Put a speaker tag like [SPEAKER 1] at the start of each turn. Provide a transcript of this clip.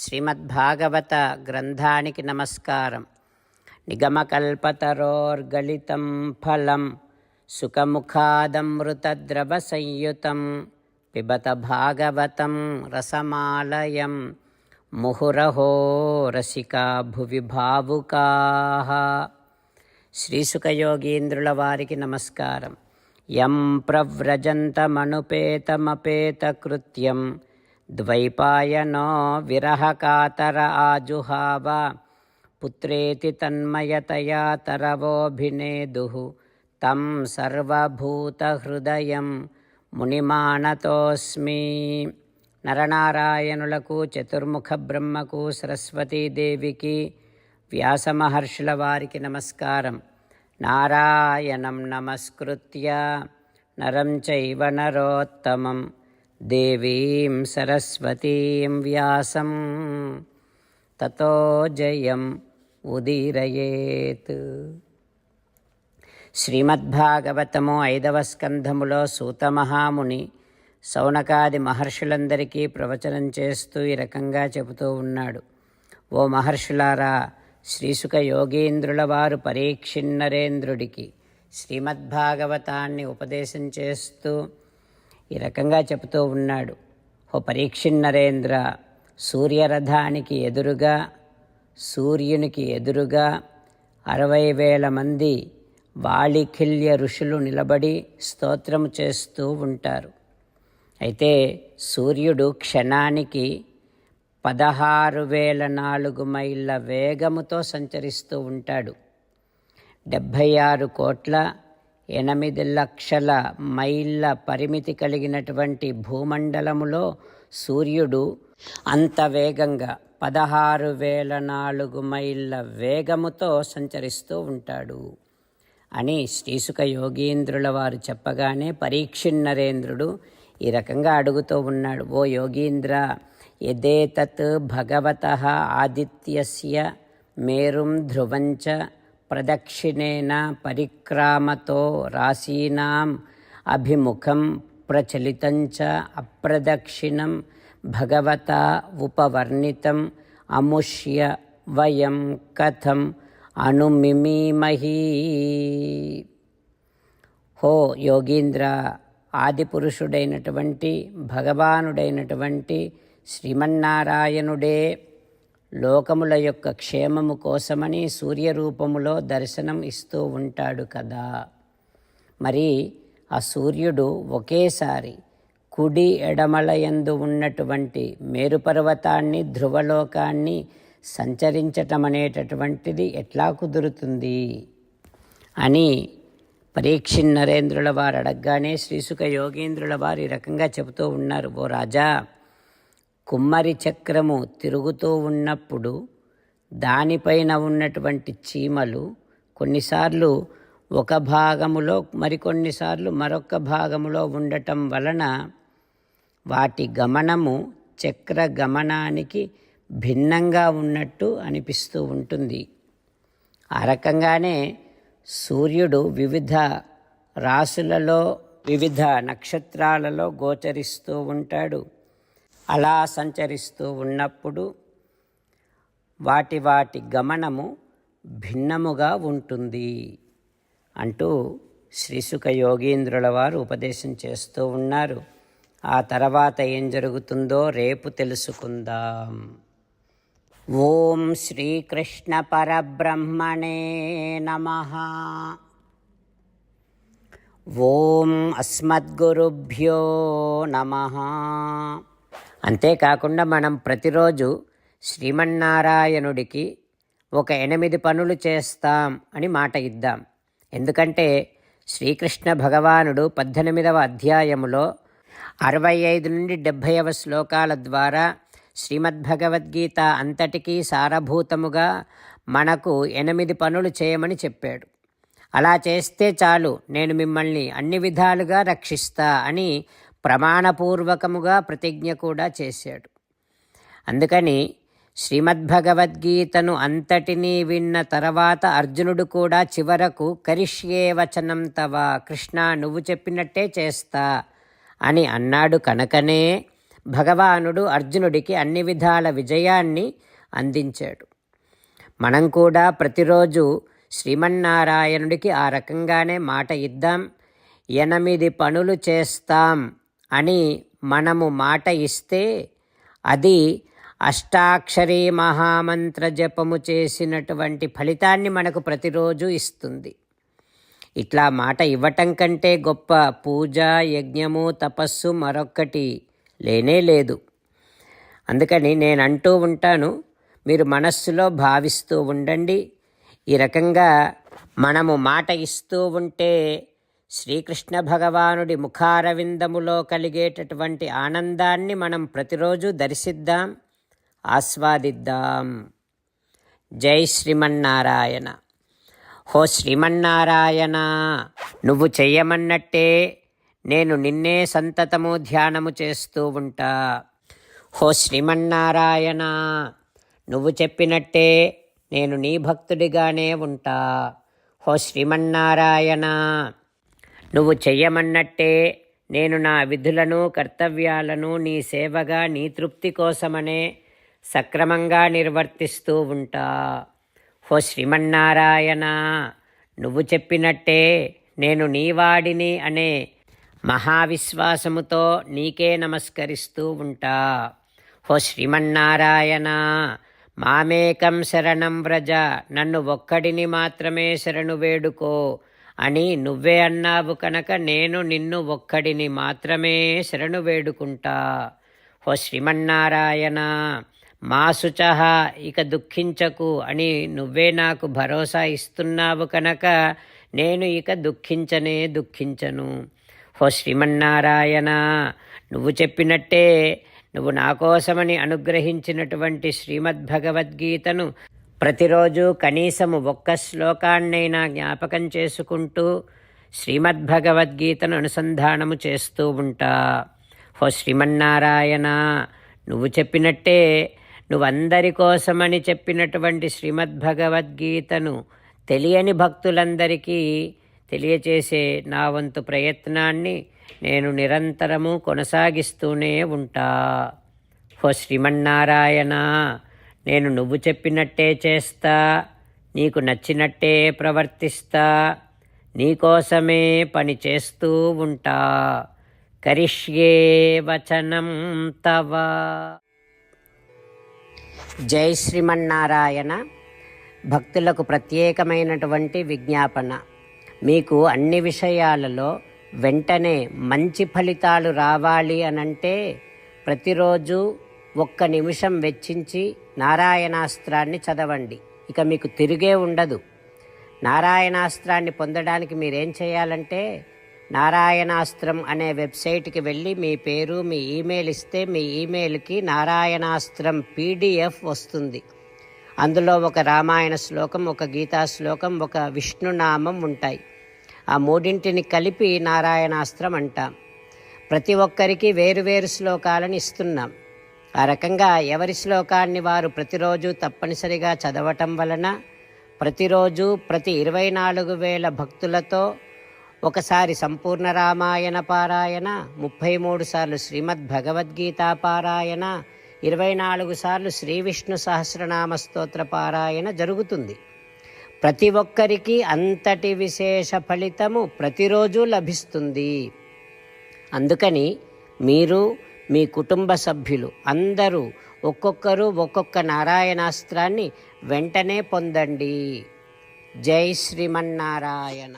[SPEAKER 1] శ్రీమద్భాగవత గ్రంథానికి నమస్కారం. నిగమకల్పతరోర్గళితం ఫలం సుఖముఖాదమృతద్రవ సంయుతం పిబత భాగవతం రసమాలయం ముహురహో రసికా భువి భావుకాః. శ్రీసుఖయోగీంద్రుల వారికి నమస్కారం. యం ప్రవ్రజంతమనుపేతమపేతకృత్యం ద్వైపాయనో విరహకాతర ఆజుహావ పుత్రేతి తన్మయతయా తరవోభినేదుః తం సర్వభూతహృదయం మునిమానతోస్మి. నరనారాయణులకు, చతుర్ముఖ బ్రహ్మకు, సరస్వతీదేవికి, వ్యాసమహర్షుల వారికి నమస్కారం. నారాయణం నమస్కృత్య నరం చైవ నరోత్తమం దేవీం సరస్వతీం వ్యాసం తతో జయం ఉదీరయేత్. శ్రీమద్భాగవతము 5వ స్కంధములో సూతమహాముని శౌనకాది మహర్షులందరికీ ప్రవచనం చేస్తూ ఈ రకంగా చెబుతూ ఉన్నాడు. ఓ మహర్షులారా, శ్రీసుఖ యోగీంద్రుల వారు పరీక్షిన్నరేంద్రుడికి శ్రీమద్భాగవతాన్ని ఉపదేశం చేస్తూ ఈ రకంగా చెబుతూ ఉన్నాడు. ఓ పరీక్షిన్నరేంద్ర, సూర్యరథానికి ఎదురుగా, సూర్యునికి ఎదురుగా 60,000 మంది వాళిఖిల్య ఋషులు నిలబడి స్తోత్రము చేస్తూ ఉంటారు. అయితే సూర్యుడు క్షణానికి 16,004 మైళ్ళ వేగముతో సంచరిస్తూ ఉంటాడు. 76,08,00,000 మైళ్ళ పరిమితి కలిగినటువంటి భూమండలములో సూర్యుడు అంత వేగంగా 16,004 మైళ్ళ వేగముతో సంచరిస్తూ ఉంటాడు అని శ్రీసుఖ యోగీంద్రుల వారు చెప్పగానే పరీక్షిన్నరేంద్రుడు ఈ రకంగా అడుగుతూ ఉన్నాడు. ఓ యోగీంద్ర, యదేతత్ భగవతః ఆదిత్యస్య మేరుం ధ్రువంచ ప్రదక్షిణేన పరిక్రామతో రాశీనాం అభిముఖం ప్రచలితంచ అప్రదక్షిణం భగవతా ఉపవర్ణితం అముష్య వయం కథం అనుమిమీమహీ. హో యోగీంద్ర, ఆదిపురుషుడైనటువంటి భగవానుడైనటువంటి శ్రీమన్నారాయణుడే లోకముల యొక్క క్షేమము కోసమని సూర్యరూపములో దర్శనం ఇస్తూ ఉంటాడు కదా. మరి ఆ సూర్యుడు ఒకేసారి కుడి ఎడమలయందు ఉన్నటువంటి మేరుపర్వతాన్ని, ధ్రువలోకాన్ని సంచరించటం అనేటటువంటిది ఎట్లా కుదురుతుంది అని పరీక్షిన్నరేంద్రుల వారు అడగగానే శ్రీసుఖ యోగీంద్రుల వారు ఈ రకంగా చెబుతూ ఉన్నారు. ఓ రాజా, కుమ్మరి చక్రము తిరుగుతూ ఉన్నప్పుడు దానిపైన ఉన్నటువంటి చీమలు కొన్నిసార్లు ఒక భాగములో, మరికొన్నిసార్లు మరొక భాగములో ఉండటం వలన వాటి గమనము చక్ర గమనానికి భిన్నంగా ఉన్నట్టు అనిపిస్తూ ఉంటుంది. ఆ రకంగానే సూర్యుడు వివిధ రాశులలో, వివిధ నక్షత్రాలలో గోచరిస్తూ ఉంటాడు. అలా సంచరిస్తూ ఉన్నప్పుడు వాటి గమనము భిన్నముగా ఉంటుంది అంటూ శ్రీసుఖ యోగీంద్రుల వారు ఉపదేశం చేస్తూ ఉన్నారు. ఆ తర్వాత ఏం జరుగుతుందో రేపు తెలుసుకుందాం. ఓం శ్రీకృష్ణ పరబ్రహ్మణే నమః. ఓం అస్మద్గురుభ్యో నమః. అంతేకాకుండా మనం ప్రతిరోజు శ్రీమన్నారాయణుడికి ఒక 8 పనులు చేస్తాం అని మాట ఇద్దాం. ఎందుకంటే శ్రీకృష్ణ భగవానుడు 18వ అధ్యాయములో 65 నుండి 70వ శ్లోకాల ద్వారా శ్రీమద్భగవద్గీత అంతటికీ సారభూతముగా మనకు 8 పనులు చేయమని చెప్పాడు. అలా చేస్తే చాలు, నేను మిమ్మల్ని అన్ని విధాలుగా రక్షిస్తా అని ప్రమాణపూర్వకముగా ప్రతిజ్ఞ కూడా చేశాడు. అందుకని శ్రీమద్భగవద్గీతను అంతటినీ విన్న తర్వాత అర్జునుడు కూడా చివరకు కరిష్యే వచనం తవ, కృష్ణ నువ్వు చెప్పినట్టే చేస్తా అని అన్నాడు. కనుకనే భగవానుడు అర్జునుడికి అన్ని విధాల విజయాన్ని అందించాడు. మనం కూడా ప్రతిరోజు శ్రీమన్నారాయణుడికి ఆ రకంగానే మాట ఇద్దాం. 8 పనులు చేస్తాం అని మనము మాట ఇస్తే అది అష్టాక్షరీ మహామంత్ర జపము చేసినటువంటి ఫలితాన్ని మనకు ప్రతిరోజు ఇస్తుంది. ఇట్లా మాట ఇవ్వటం కంటే గొప్ప పూజ, యజ్ఞము, తపస్సు మరొక్కటి లేనే లేదు. అందుకని నేను అంటూ ఉంటాను, మీరు మనస్సులో భావిస్తూ ఉండండి. ఈ రకంగా మనము మాట ఇస్తూ ఉంటే శ్రీకృష్ణ భగవానుడి ముఖారవిందములో కలిగేటటువంటి ఆనందాన్ని మనం ప్రతిరోజు దర్శిద్దాం, ఆస్వాదిద్దాం. జై శ్రీమన్నారాయణ. హో శ్రీమన్నారాయణ, నువ్వు చెయ్యమన్నట్టే నేను నిన్నే సంతతము ధ్యానము చేస్తూ ఉంటా. హో శ్రీమన్నారాయణ, నువ్వు చెప్పినట్టే నేను నీ భక్తుడిగానే ఉంటా. హో శ్రీమన్నారాయణ, నువ్వు చెయ్యమన్నట్టే నేను నా విధులను, కర్తవ్యాలను నీ సేవగా, నీ తృప్తి కోసమనే సక్రమంగా నిర్వర్తిస్తూ ఉంటా. హో శ్రీమన్నారాయణ, నువ్వు చెప్పినట్టే నేను నీవాడిని అనే మహావిశ్వాసముతో నీకే నమస్కరిస్తూ ఉంటా. హో శ్రీమన్నారాయణ, మామేకం శరణం వ్రజ, నన్ను ఒక్కడిని మాత్రమే శరణు వేడుకో అని నువ్వే అన్నావు కనుక నేను నిన్ను ఒక్కడిని మాత్రమే శరణు వేడుకుంటా. హో శ్రీమన్నారాయణ, మా శుచః, ఇక దుఃఖించకు అని నువ్వే నాకు భరోసా ఇస్తున్నావు కనుక నేను ఇక దుఃఖించను. హో శ్రీమన్నారాయణ, నువ్వు చెప్పినట్టే నువ్వు నా కోసమని అనుగ్రహించినటువంటి శ్రీమద్భగవద్గీతను ప్రతిరోజు కనీసము ఒక్క శ్లోకాన్నైనా జ్ఞాపకం చేసుకుంటూ శ్రీమద్భగవద్గీతను అనుసంధానము చేస్తూ ఉంటా. హో శ్రీమన్నారాయణ, నువ్వు చెప్పినట్టే నువ్వందరి కోసమని చెప్పినటువంటి శ్రీమద్భగవద్గీతను తెలియని భక్తులందరికీ తెలియచేసే నా వంతు ప్రయత్నాన్ని నేను నిరంతరము కొనసాగిస్తూనే ఉంటా. హో శ్రీమన్నారాయణ, నేను నువ్వు చెప్పినట్టే చేస్తా, నీకు నచ్చినట్టే ప్రవర్తిస్తా, నీకోసమే పని చేస్తూ ఉంటా. కరిష్యే వచనం తవ. జై శ్రీమన్నారాయణ. భక్తులకు ప్రత్యేకమైనటువంటి విజ్ఞాపన. మీకు అన్ని విషయాలలో వెంటనే మంచి ఫలితాలు రావాలి అనంటే ప్రతిరోజు 1 నిమిషం వెచ్చించి నారాయణాస్త్రాన్ని చదవండి. ఇక మీకు తిరిగే ఉండదు. నారాయణాస్త్రాన్ని పొందడానికి మీరేం చేయాలంటే నారాయణాస్త్రం అనే వెబ్సైట్కి వెళ్ళి మీ పేరు, మీ ఈమెయిల్ ఇస్తే మీ ఈమెయిల్కి నారాయణాస్త్రం PDF వస్తుంది. అందులో ఒక రామాయణ శ్లోకం, ఒక గీతా శ్లోకం, ఒక విష్ణునామం ఉంటాయి. ఆ 3ంటిని కలిపి నారాయణాస్త్రం అంటాం. ప్రతి ఒక్కరికి వేరువేరు శ్లోకాలను ఇస్తున్నాం. ఆ రకంగా ఎవరి శ్లోకాన్ని వారు ప్రతిరోజు తప్పనిసరిగా చదవటం వలన ప్రతిరోజు ప్రతి 24,000 భక్తులతో ఒకసారి సంపూర్ణ రామాయణ పారాయణ, 33 సార్లు శ్రీమద్భగవద్గీత పారాయణ, 24 సార్లు శ్రీ విష్ణు సహస్రనామ స్తోత్ర పారాయణ జరుగుతుంది. ప్రతి ఒక్కరికి అంతటి విశేష ఫలితము ప్రతిరోజు లభిస్తుంది. అందుకని మీరు, మీ కుటుంబ సభ్యులు అందరూ ఒక్కొక్కరు ఒక్కొక్క నారాయణాస్త్రాన్ని వెంటనే పొందండి. జై శ్రీమన్నారాయణ.